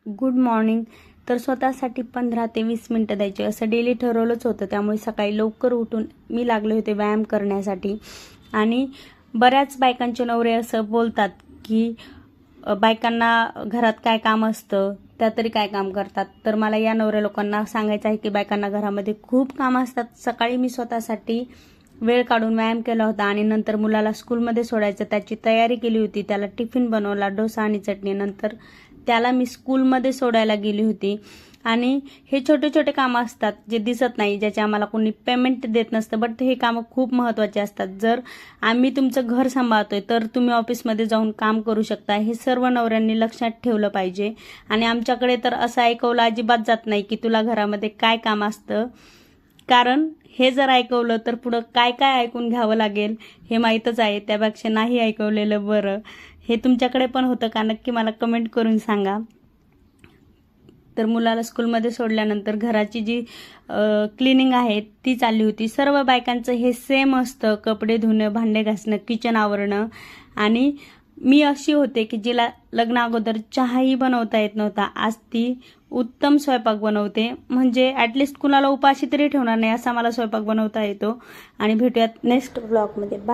Good morning. तर स्वतःसाठी 15 ते 20 मिनटं द्यायचे असं डेली ठरवलंच होतं. त्यामुळे सकाळी लवकर उठून मी लागले होते व्यायाम करण्यासाठी. आणि बऱ्याच बायकांचे नवरे असं बोलतात की बायकांना घरात काय काम असतं, त्या तरी काय काम करतात. तर मला या नवऱ्या लोकांना सांगायचं आहे की बायकांना घरामध्ये खूप काम असतात. सकाळी मी स्वतःसाठी वेळ काढून व्यायाम केला होता आणि नंतर मुलाला स्कूलमध्ये सोडायचं त्याची तयारी केली होती. त्याला टिफिन बनवला, डोसा आणि चटणी. नंतर त्याला मी स्कूलमध्ये सोडायला गेली होती. आणि हे छोटे छोटे कामं असतात जे दिसत नाही, ज्याचे आम्हाला कोणी पेमेंट देत नसतं, बट हे कामं खूप महत्त्वाचे असतात. जर आम्ही तुमचं घर सांभाळतोय तर तुम्ही ऑफिसमध्ये जाऊन काम करू शकता. हे सर्व नवऱ्यांनी लक्षात ठेवलं पाहिजे. आणि आमच्याकडे तर असं ऐकवलं अजिबात जात नाही की तुला घरामध्ये काय काम असतं, कारण हे जर ऐकवलं तर पुढं काय काय ऐकून घ्यावं लागेल हे माहीतच आहे. त्यापेक्षा नाही ऐकवलेलं बरं. हे तुमच्याकडे पण होतं का, नक्की मला कमेंट करून सांगा. तर मुलाला स्कूलमध्ये सोडल्यानंतर घराची जी क्लिनिंग आहे ती चालली होती. सर्व बायकांचं हे सेम असतं, कपडे धुणं, भांडे घासणं, किचन आवरणं. आणि मी अशी होते की जिला लग्न अगोदर चहाही बनवता येत नव्हता. आज ती उत्तम स्वयंपाक बनवते, म्हणजे ॲटलिस्ट कुणाला उपाशी तरी ठेवणार नाही असा मला स्वयंपाक बनवता येतो. आणि भेटूयात नेक्स्ट ब्लॉगमध्ये. बाय.